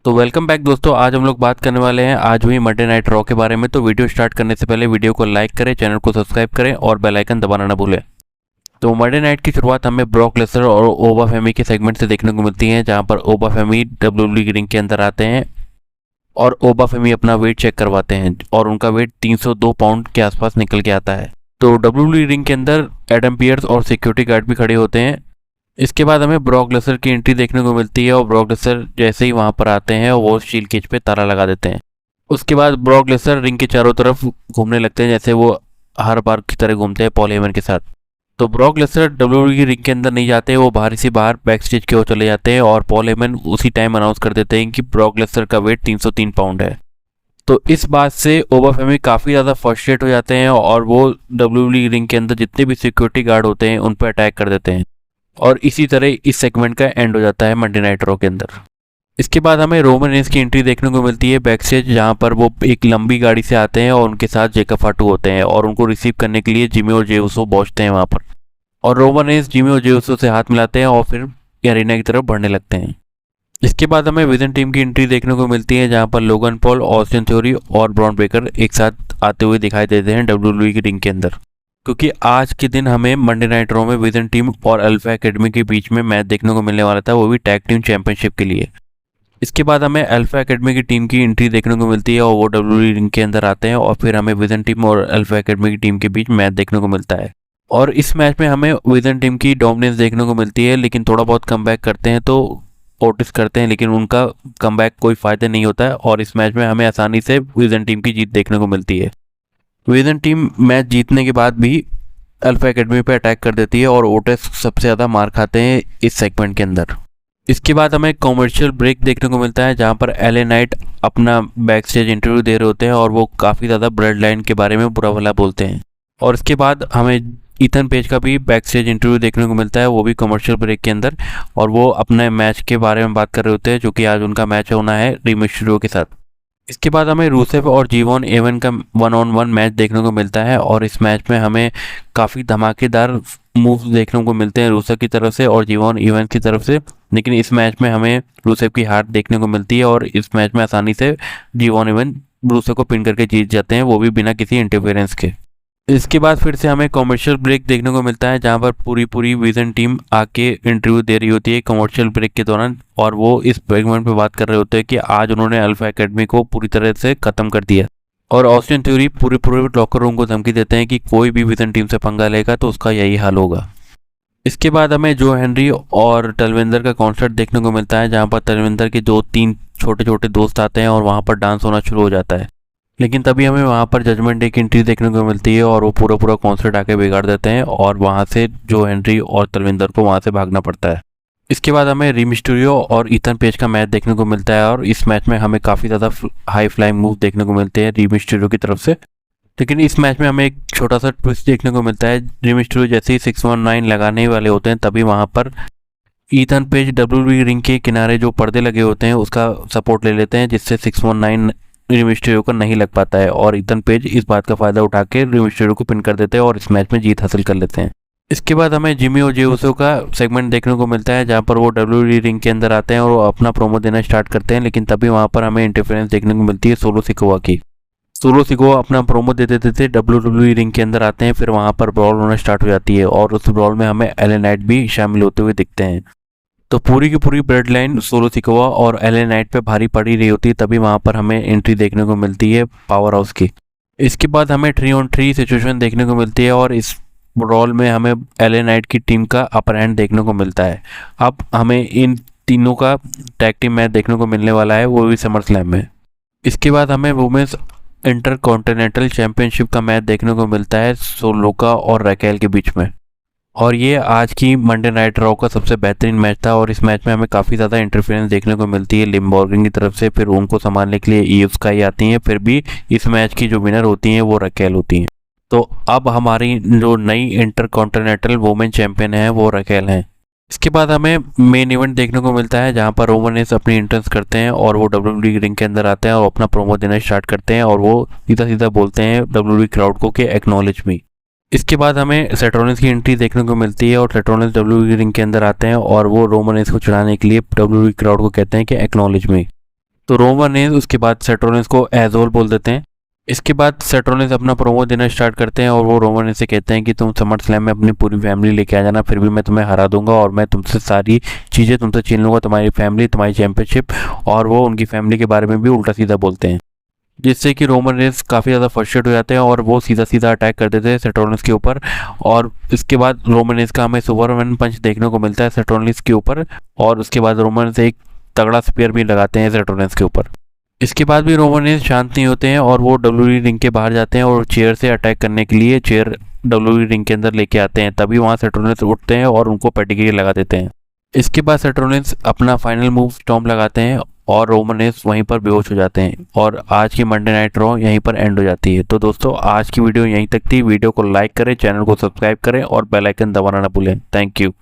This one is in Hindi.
तो वेलकम बैक दोस्तों। आज हम लोग बात करने वाले हैं आज हुई मंडे नाइट रॉ के बारे में। तो वीडियो स्टार्ट करने से पहले वीडियो को लाइक करें, चैनल को सब्सक्राइब करें और बेल आइकन दबाना ना भूलें। तो मंडे नाइट की शुरुआत हमें ब्रॉक लेसनर और ओबा फेमी के सेगमेंट से देखने को मिलती है, जहां पर ओबा फेमी डब्ल्यूडब्ल्यूई की रिंग के अंदर आते हैं और ओबा फेमी अपना वेट चेक करवाते हैं और उनका वेट 302 पाउंड के आसपास निकल के आता है। तो डब्ल्यूडब्ल्यूई रिंग के अंदर एडम पियर्स और सिक्योरिटी गार्ड भी खड़े होते हैं। इसके बाद हमें ब्रॉक लेसनर की एंट्री देखने को मिलती है और ब्रॉक लेसनर जैसे ही वहां पर आते हैं वो स्टील केज पे ताला लगा देते हैं। उसके बाद ब्रॉक लेसनर रिंग के चारों तरफ घूमने लगते हैं, जैसे वो हर बार की तरह घूमते हैं पॉल हेमन के साथ। तो ब्रॉक लेसनर डब्ल्यूडब्ल्यूई की रिंग के अंदर नहीं जाते, वो बाहर से बाहर बैक स्टेज की ओर चले जाते हैं और पॉल हेमन उसी टाइम अनाउंस कर देते हैं कि ब्रॉक लेसनर का वेट 303 पाउंड है। तो इस बात से ओबा फेमी काफ़ी ज़्यादा फ्रस्ट्रेट हो जाते हैं और वो डब्ल्यूडब्ल्यूई रिंग के अंदर जितने भी सिक्योरिटी गार्ड होते हैं उन पर अटैक कर देते हैं और इसी तरह इस सेगमेंट का एंड हो जाता है मंडे नाइट रॉ के अंदर। इसके बाद हमें रोमन रेंस की एंट्री देखने को मिलती है बैक स्टेज, जहाँ पर वो एक लंबी गाड़ी से आते हैं और उनके साथ जेकब फाटू होते हैं और उनको रिसीव करने के लिए जिमी और जे उसो पहुंचते हैं वहाँ पर। और रोमन रेंस जिमी और जे उसो से हाथ मिलाते हैं और फिर एरिना की तरफ बढ़ने लगते हैं। इसके बाद हमें विजन टीम की एंट्री देखने को मिलती है, जहाँ पर लोगन पॉल, ऑस्टिन थ्योरी और ब्रॉन ब्रेकर एक साथ आते हुए दिखाई देते हैं डब्ल्यूडब्ल्यूई की रिंग के अंदर, क्योंकि आज के दिन हमें मंडे नाइट रॉ में विजन टीम और अल्फा एकेडमी के बीच में मैच देखने को मिलने वाला था, वो भी टैग टीम चैंपियनशिप के लिए। इसके बाद हमें अल्फा एकेडमी की टीम की एंट्री देखने को मिलती है और वो डब्ल्यूडब्ल्यूई रिंग के अंदर आते हैं और फिर हमें विजन टीम और अल्फा एकेडमी की टीम के बीच मैच देखने को मिलता है। और इस मैच में हमें विजन टीम की डोमिनेंस देखने को मिलती है, लेकिन थोड़ा बहुत कमबैक करते हैं तो ओटिस करते हैं, लेकिन उनका कमबैक कोई फायदा नहीं होता है और इस मैच में हमें आसानी से विजन टीम की जीत देखने को मिलती है। विजन टीम मैच जीतने के बाद भी अल्फा एकेडमी पे अटैक कर देती है और ओटिस सबसे ज़्यादा मार खाते हैं इस सेगमेंट के अंदर। इसके बाद हमें कॉमर्शियल ब्रेक देखने को मिलता है, जहाँ पर एलए नाइट अपना बैक स्टेज इंटरव्यू दे रहे होते हैं और वो काफ़ी ज़्यादा ब्लड लाइन के बारे में बुरा भला बोलते हैं। और इसके बाद हमें ईथन पेज का भी बैक स्टेज इंटरव्यू देखने को मिलता है, वो भी कमर्शियल ब्रेक के अंदर, और वो अपने मैच के बारे में बात कर रहे होते हैं, जो कि आज उनका मैच होना है री मिस्टीरियो के साथ। इसके बाद हमें रूसेव और जीवॉन एवन का 1-on-1 मैच देखने को मिलता है और इस मैच में हमें काफ़ी धमाकेदार मूव्स देखने को मिलते हैं रूसेव की तरफ से और जीवॉन एवन की तरफ से, लेकिन इस मैच में हमें रूसेव की हार देखने को मिलती है और इस मैच में आसानी से जीवॉन एवन रूसेव को पिन करके जीत जाते हैं, वो भी बिना किसी इंटरफेरेंस के। इसके बाद फिर से हमें कमर्शियल ब्रेक देखने को मिलता है, जहां पर पूरी विजन टीम आके इंटरव्यू दे रही होती है कमर्शियल ब्रेक के दौरान और वो इस सेगमेंट पे बात कर रहे होते हैं कि आज उन्होंने अल्फा एकेडमी को पूरी तरह से खत्म कर दिया। और ऑस्टिन थ्योरी पूरे लॉकर रूम को धमकी देते हैं कि कोई भी विजन टीम से पंगा लेगा तो उसका यही हाल होगा। इसके बाद हमें जो हेनरी और तलविंदर का कॉन्सर्ट देखने को मिलता है, जहाँ पर तलविंदर के 2-3 छोटे दोस्त आते हैं और वहाँ पर डांस होना शुरू हो जाता है, लेकिन तभी हमें वहाँ पर जजमेंट डे की एंट्री देखने को मिलती है और वो पूरा कॉन्सर्ट आके बिगाड़ देते हैं और वहाँ से जो हेनरी और तलविंदर को वहाँ से भागना पड़ता है। इसके बाद हमें री मिस्टीरियो और ईथन पेज का मैच देखने को मिलता है और इस मैच में हमें काफ़ी ज़्यादा हाई फ्लाइंग मूव देखने को मिलते हैं री मिस्टीरियो की तरफ से, लेकिन इस मैच में हमें एक छोटा सा ट्विस्ट देखने को मिलता है। री मिस्टीरियो जैसे ही 619 लगाने वाले होते हैं तभी वहाँ पर ईथन पेज डब्ल्यूडब्ल्यूई रिंग के किनारे जो पर्दे लगे होते हैं उसका सपोर्ट ले लेते हैं, जिससे 619 री मिस्टीरियो को नहीं लग पाता है और ईथन पेज इस बात का फायदा उठा के री मिस्टीरियो को पिन कर देते हैं और इस मैच में जीत हासिल कर लेते हैं। इसके बाद हमें जिमी और जे उसो का सेगमेंट देखने को मिलता है, जहां पर वो डब्ल्यूडब्ल्यूई रिंग के अंदर आते हैं और वो अपना प्रोमो देना स्टार्ट करते हैं, लेकिन तभी वहां पर हमें इंटरफेरेंस देखने को मिलती है सोलो सिकोआ की। सोलो सिकोआ अपना प्रोमो देते देते डब्ल्यूडब्ल्यूई रिंग के अंदर आते हैं, फिर वहां पर ब्रॉल होना स्टार्ट हो जाती है और उस ब्रॉल में हमें एलए नाइट भी शामिल होते हुए दिखते हैं। तो पूरी की पूरी ब्लड लाइन सोलो सिकोआ और एलए नाइट पे भारी पड़ी रही होती है, तभी वहाँ पर हमें एंट्री देखने को मिलती है पावर हाउस की। इसके बाद हमें 3-on-3 सिचुएशन देखने को मिलती है और इस ब्रॉल में हमें एलए नाइट की टीम का अपर हैंड देखने को मिलता है। अब हमें इन तीनों का टैग टीम मैच देखने को मिलने वाला है, वो भी समर स्लैम में। इसके बाद हमें वुमेन्स इंटर कॉन्टिनेंटल चैंपियनशिप का मैच देखने को मिलता है सोलोका और रैकेल के बीच में, और ये आज की मंडे नाइट रॉ का सबसे बेहतरीन मैच था और इस मैच में हमें काफ़ी ज़्यादा इंटरफेरेंस देखने को मिलती है लिम मॉर्गन की तरफ से, फिर उनको संभालने के लिए ईव स्काई आती हैं, फिर भी इस मैच की जो विनर होती हैं वो रैकेल होती हैं। तो अब हमारी जो नई इंटर कॉन्टिनेंटल वुमेन चैंपियन है वो रैकेल हैं। इसके बाद हमें मेन इवेंट देखने को मिलता है, जहाँ पर रोमन रेंस अपनी एंट्रेंस करते हैं और वो डब्ल्यूडब्ल्यूई रिंग के अंदर आते हैं और अपना प्रोमो देना स्टार्ट करते हैं और वो सीधा बोलते हैं डब्ल्यूडब्ल्यूई क्राउड को कि एक्नॉलेज मी। इसके बाद हमें सेथ रॉलिंस की एंट्री देखने को मिलती है और सेथ रॉलिंस डब्ल्यूडब्ल्यूई रिंग के अंदर आते हैं और वो रोमन रेंस को चढ़ाने के लिए डब्ल्यूडब्ल्यूई क्राउड को कहते हैं कि एक्नॉलेज मी। तो रोमन रेंस उसके बाद सेथ रॉलिंस को एज़ोल बोल देते हैं। इसके बाद सेथ रॉलिंस अपना प्रोमो देना स्टार्ट करते हैं और वो रोमन रेंस से कहते हैं कि तुम समर स्लैम में अपनी पूरी फैमिली लेके आ जाना, फिर भी मैं तुम्हें हरा दूंगा और मैं तुमसे सारी चीज़ें तुमसे छीन लूँगा, तुम्हारी फैमिली, तुम्हारी चैंपियनशिप। और वो उनकी फैमिली के बारे में भी उल्टा सीधा बोलते हैं, जिससे कि रोमन रेंस काफ़ी ज़्यादा फ्रस्ट्रेट हो जाते हैं और वो सीधा सीधा अटैक कर देते हैं सेथ रॉलिंस के ऊपर। और इसके बाद रोमन रेंस का हमें सुपरमैन पंच देखने को मिलता है सेथ रॉलिंस के ऊपर, और उसके बाद रोमन रेंस एक तगड़ा स्पीयर भी लगाते हैं सेथ रॉलिंस के ऊपर। इसके बाद भी रोमन रेंस शांत नहीं होते हैं और वो डब्ल्यूडब्ल्यूई रिंग के बाहर जाते हैं और चेयर से अटैक करने के लिए चेयर डब्ल्यूडब्ल्यूई रिंग के अंदर लेके आते हैं। तभी वहाँ सेथ रॉलिंस उठते हैं और उनको पेडिग्री लगा देते हैं। इसके बाद सेथ रॉलिंस अपना फाइनल मूव स्टॉम्प लगाते हैं और रोमन रेंस वहीं पर बेहोश हो जाते हैं और आज की मंडे नाइट रॉ यहीं पर एंड हो जाती है। तो दोस्तों आज की वीडियो यहीं तक थी। वीडियो को लाइक करें, चैनल को सब्सक्राइब करें और बेल आइकन दबाना ना भूलें। Thank you.